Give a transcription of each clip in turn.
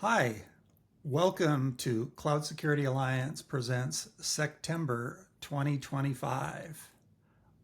Hi, welcome to Cloud Security Alliance presents SECtember 2025.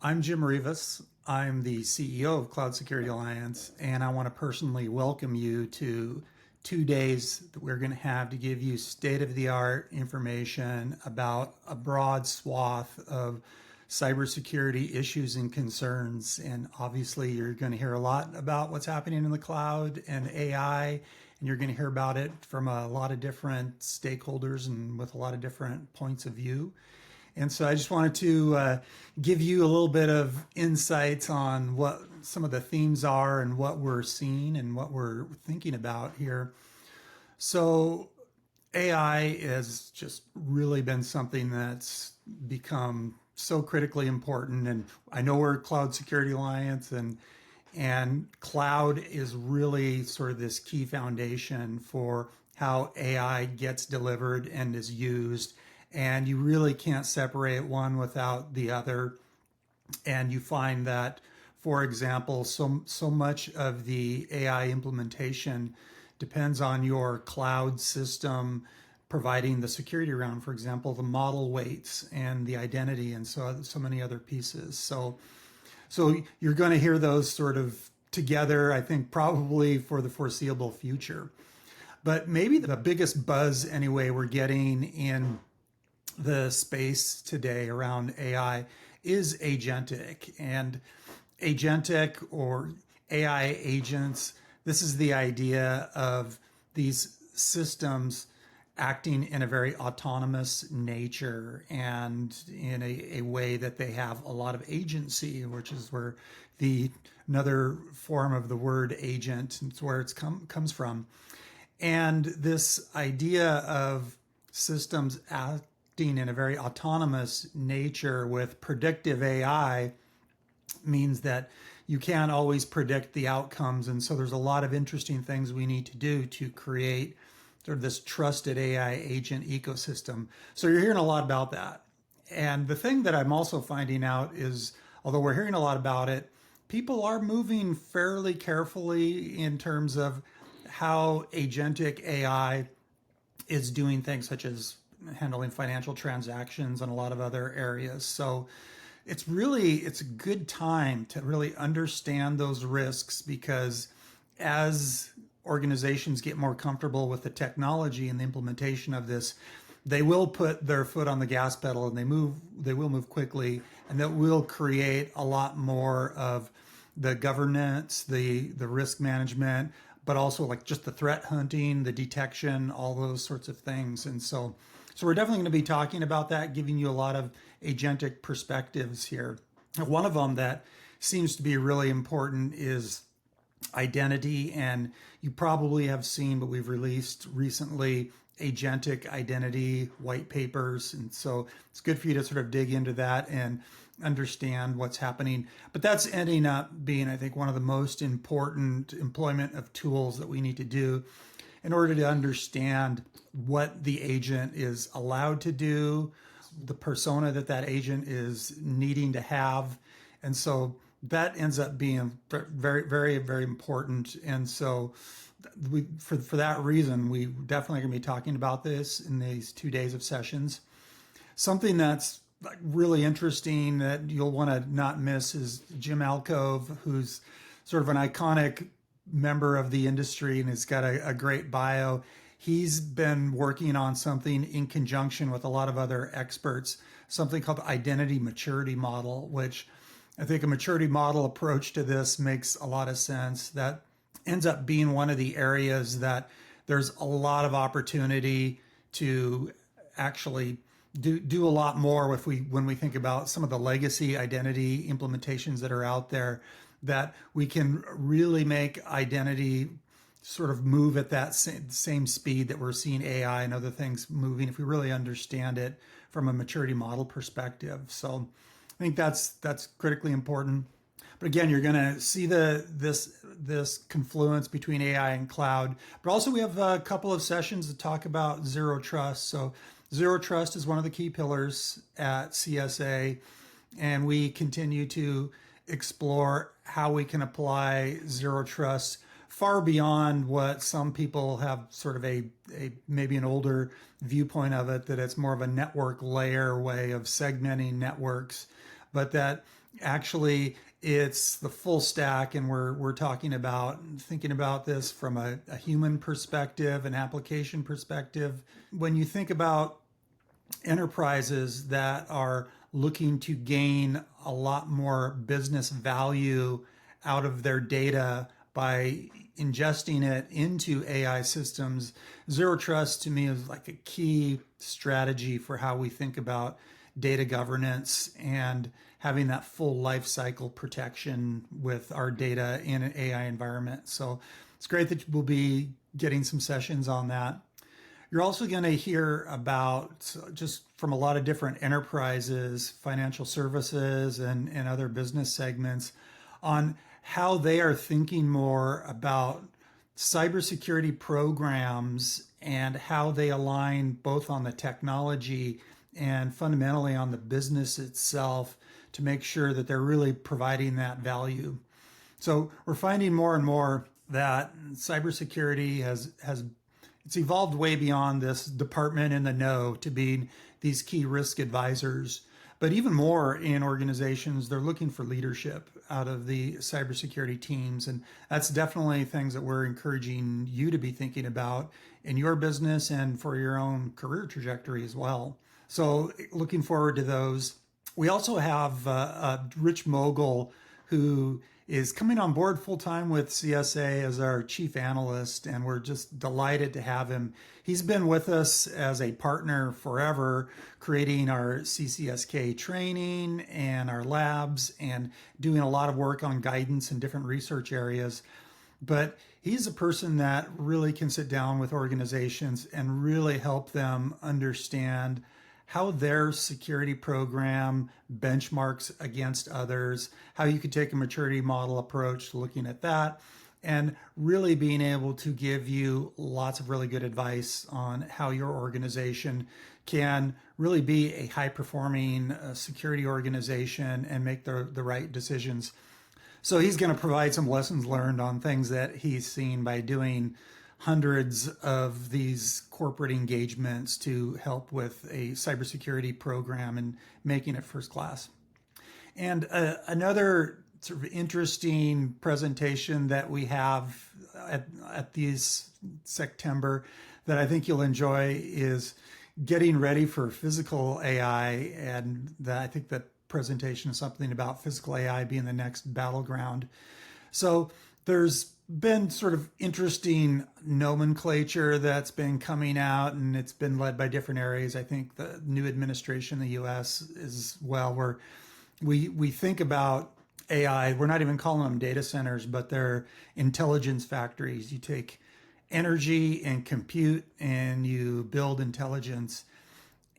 I'm Jim Reavis. I'm the CEO of Cloud Security Alliance, and I want to personally welcome you to 2 days that we're going to have to give you state-of-the-art information about a broad swath of cybersecurity issues and concerns. And obviously, you're going to hear a lot about what's happening in the cloud and AI, and you're going to hear about it from a lot of different stakeholders and with a lot of different points of view. And so I just wanted to give you a little bit of insights on what some of the themes are and what we're seeing and what we're thinking about here. So AI has just really been something that's become so critically important. And I know we're a Cloud Security Alliance, and cloud is really sort of this key foundation for how AI gets delivered and is used. And you really can't separate one without the other. And you find that, for example, so much of the AI implementation depends on your cloud system providing the security around, for example, the model weights and the identity and so many other pieces. So you're going to hear those sort of together, I think, probably for the foreseeable future. But maybe the biggest buzz, anyway, we're getting in the space today around AI is agentic. And agentic or AI agents, this is the idea of these systems acting in a very autonomous nature and in a way that they have a lot of agency, which is where the another form of the word agent, it's where it's comes from. And this idea of systems acting in a very autonomous nature with predictive AI means that you can't always predict the outcomes. And so there's a lot of interesting things we need to do to create sort of this trusted AI agent ecosystem. So you're hearing a lot about that. And the thing that I'm also finding out is, although we're hearing a lot about it, people are moving fairly carefully in terms of how agentic AI is doing things such as handling financial transactions and a lot of other areas. So it's a good time to really understand those risks, because as organizations get more comfortable with the technology and the implementation of this, they will put their foot on the gas pedal and they will move quickly, and that will create a lot more of the governance, the risk management, but also like just the threat hunting, the detection, all those sorts of things. And so we're definitely going to be talking about that, giving you a lot of agentic perspectives here. One of them that seems to be really important is identity. And you probably have seen, but we've released recently agentic identity white papers. And so it's good for you to sort of dig into that and understand what's happening. But that's ending up being, I think, one of the most important employment of tools that we need to do in order to understand what the agent is allowed to do, the persona that agent is needing to have. And so that ends up being very, very, very important. And so for that reason, we definitely going to be talking about this in these 2 days of sessions. Something that's really interesting that you'll want to not miss is Jim Alcove, who's sort of an iconic member of the industry and has got a great bio. He's been working on something in conjunction with a lot of other experts, something called the identity maturity model, which I think a maturity model approach to this makes a lot of sense. That ends up being one of the areas that there's a lot of opportunity to actually do a lot more when we think about some of the legacy identity implementations that are out there, that we can really make identity sort of move at that same speed that we're seeing AI and other things moving, if we really understand it from a maturity model perspective. So I think that's critically important. But again, you're going to see this confluence between AI and cloud. But also we have a couple of sessions to talk about zero trust. So zero trust is one of the key pillars at CSA, and we continue to explore how we can apply zero trust far beyond what some people have sort of a maybe an older viewpoint of it, that it's more of a network layer way of segmenting networks, but that actually it's the full stack, and we're talking about thinking about this from a human perspective, an application perspective. When you think about enterprises that are looking to gain a lot more business value out of their data by ingesting it into AI systems, zero trust to me is like a key strategy for how we think about data governance and having that full life cycle protection with our data in an AI environment. So it's great that we'll be getting some sessions on that. You're also going to hear about, just from a lot of different enterprises, financial services, and other business segments, on how they are thinking more about cybersecurity programs and how they align both on the technology and fundamentally on the business itself to make sure that they're really providing that value. So we're finding more and more that cybersecurity has it's evolved way beyond this department in the know to being these key risk advisors. But even more in organizations, they're looking for leadership out of the cybersecurity teams. And that's definitely things that we're encouraging you to be thinking about in your business and for your own career trajectory as well. So looking forward to those. We also have Rich Mogul, who is coming on board full-time with CSA as our chief analyst, and we're just delighted to have him. He's been with us as a partner forever, creating our CCSK training and our labs and doing a lot of work on guidance in different research areas. But he's a person that really can sit down with organizations and really help them understand how their security program benchmarks against others, how you could take a maturity model approach to looking at that, and really being able to give you lots of really good advice on how your organization can really be a high-performing security organization and make the right decisions. So he's going to provide some lessons learned on things that he's seen by doing hundreds of these corporate engagements to help with a cybersecurity program and making it first class. And another sort of interesting presentation that we have at these SECtember that I think you'll enjoy is getting ready for physical AI. And I think that presentation is something about physical AI being the next battleground. So there's been sort of interesting nomenclature that's been coming out, and it's been led by different areas. I think the new administration in the US is, well, where we think about AI, we're not even calling them data centers, but they're intelligence factories. You take energy and compute and you build intelligence.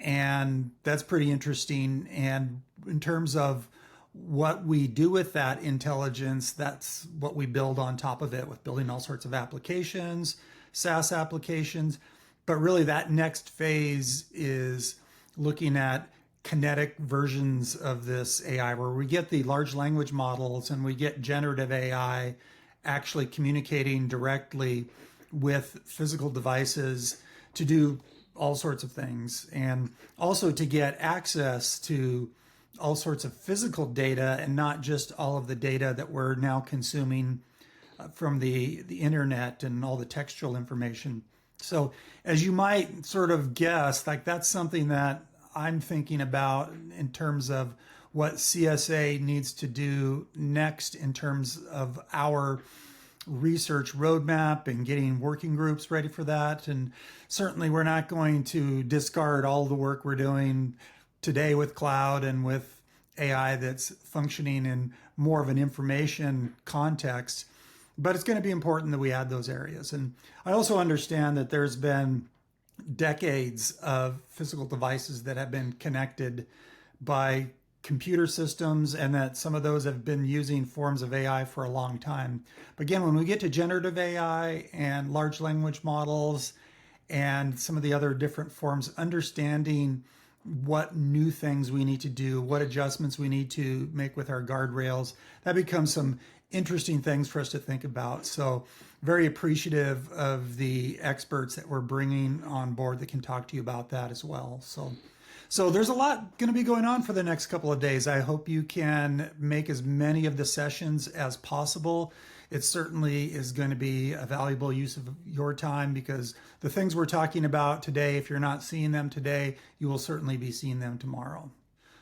And that's pretty interesting. And in terms of what we do with that intelligence, that's what we build on top of it with building all sorts of applications, SaaS applications. But really that next phase is looking at kinetic versions of this AI, where we get the large language models and we get generative AI actually communicating directly with physical devices to do all sorts of things, and also to get access to all sorts of physical data and not just all of the data that we're now consuming from the internet and all the textual information. So as you might sort of guess, like that's something that I'm thinking about in terms of what CSA needs to do next in terms of our research roadmap and getting working groups ready for that. And certainly we're not going to discard all the work we're doing today with cloud and with AI that's functioning in more of an information context, but it's going to be important that we add those areas. And I also understand that there's been decades of physical devices that have been connected by computer systems, and that some of those have been using forms of AI for a long time. But again, when we get to generative AI and large language models and some of the other different forms, understanding what new things we need to do, what adjustments we need to make with our guardrails, that becomes some interesting things for us to think about. So very appreciative of the experts that we're bringing on board that can talk to you about that as well. So there's a lot going to be going on for the next couple of days. I hope you can make as many of the sessions as possible. It certainly is going to be a valuable use of your time, because the things we're talking about today, if you're not seeing them today, you will certainly be seeing them tomorrow.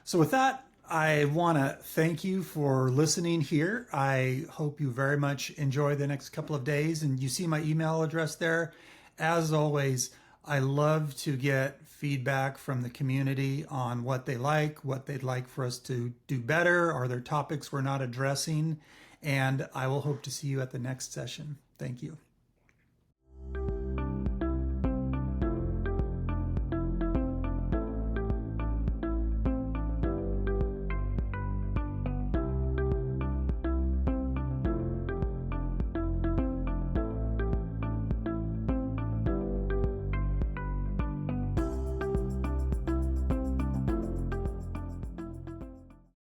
So with that, I want to thank you for listening here. I hope you very much enjoy the next couple of days, and you see my email address there. As always, I love to get feedback from the community on what they like, what they'd like for us to do better. Are there topics we're not addressing? And I will hope to see you at the next session. Thank you.